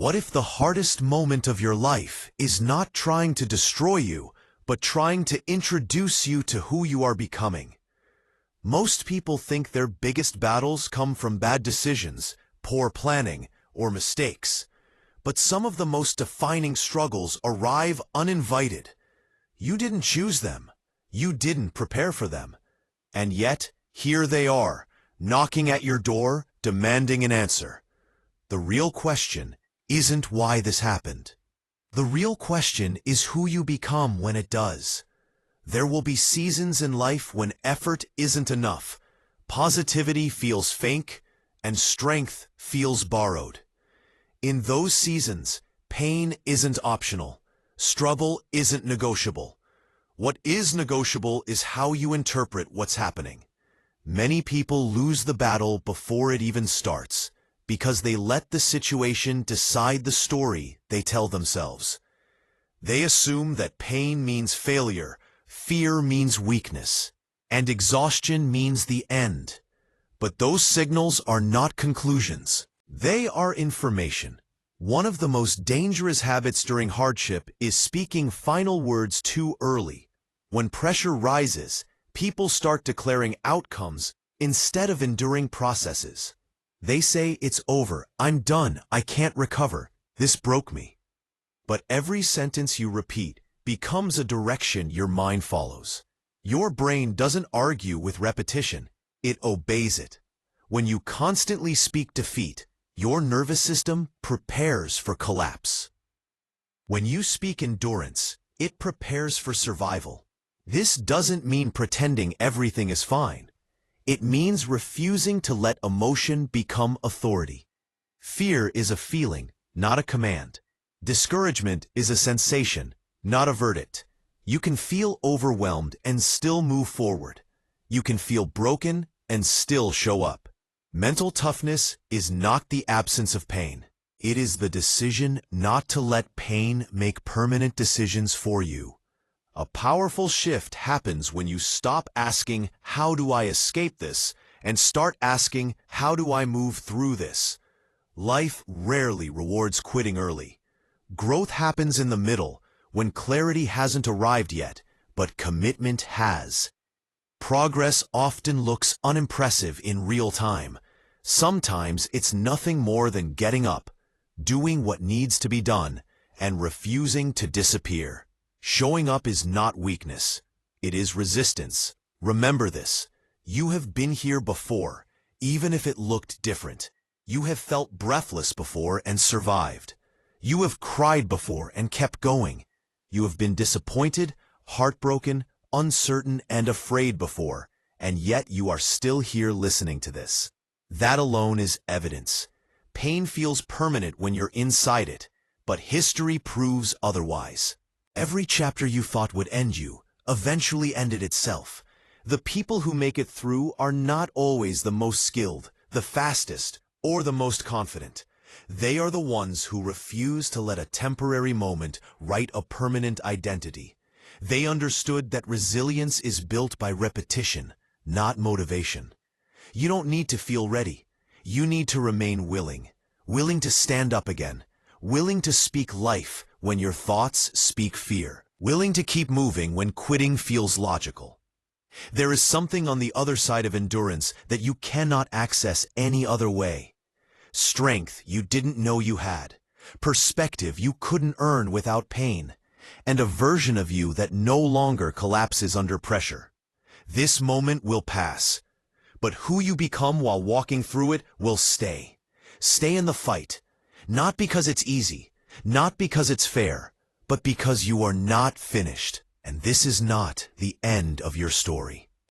What if the hardest moment of your life is not trying to destroy you, but trying to introduce you to who you are becoming? Most people think their biggest battles come from bad decisions, poor planning, or mistakes. But some of the most defining struggles arrive uninvited. You didn't choose them. You didn't prepare for them. And yet, here they are, knocking at your door, demanding an answer. The real question isn't why this happened. The real question is who you become when it does. There will be seasons in life when effort isn't enough, positivity feels fake, and strength feels borrowed. In those seasons, pain isn't optional. Struggle isn't negotiable. What is negotiable is how you interpret what's happening. Many people lose the battle before it even starts, because they let the situation decide the story they tell themselves. They assume that pain means failure, fear means weakness, and exhaustion means the end. But those signals are not conclusions. They are information. One of the most dangerous habits during hardship is speaking final words too early. When pressure rises, people start declaring outcomes instead of enduring processes. They say, "It's over, I'm done, I can't recover, this broke me." But every sentence you repeat becomes a direction your mind follows. Your brain doesn't argue with repetition, it obeys it. When you constantly speak defeat, your nervous system prepares for collapse. When you speak endurance, it prepares for survival. This doesn't mean pretending everything is fine. It means refusing to let emotion become authority. Fear is a feeling, not a command. Discouragement is a sensation, not a verdict. You can feel overwhelmed and still move forward. You can feel broken and still show up. Mental toughness is not the absence of pain. It is the decision not to let pain make permanent decisions for you. A powerful shift happens when you stop asking, "How do I escape this?" and start asking, "How do I move through this?" Life rarely rewards quitting early. Growth happens in the middle, when clarity hasn't arrived yet, but commitment has. Progress often looks unimpressive in real time. Sometimes it's nothing more than getting up, doing what needs to be done, and refusing to disappear. Showing up is not weakness. It is resistance. Remember this. You have been here before, even if it looked different. You have felt breathless before and survived. You have cried before and kept going. You have been disappointed, heartbroken, uncertain, and afraid before, and yet you are still here listening to this. That alone is evidence. Pain feels permanent when you're inside it, but history proves otherwise. Every chapter you thought would end you eventually ended itself. The people who make it through are not always the most skilled, the fastest, or the most confident. They are the ones who refuse to let a temporary moment write a permanent identity. They understood that resilience is built by repetition, not motivation. You don't need to feel ready. You need to remain willing. Willing to stand up again. Willing to speak life when your thoughts speak fear. Willing to keep moving when quitting feels logical. There is something on the other side of endurance that you cannot access any other way. Strength you didn't know you had. Perspective you couldn't earn without pain. And a version of you that no longer collapses under pressure. This moment will pass. But who you become while walking through it will stay. Stay in the fight. Not because it's easy, not because it's fair, but because you are not finished. And this is not the end of your story.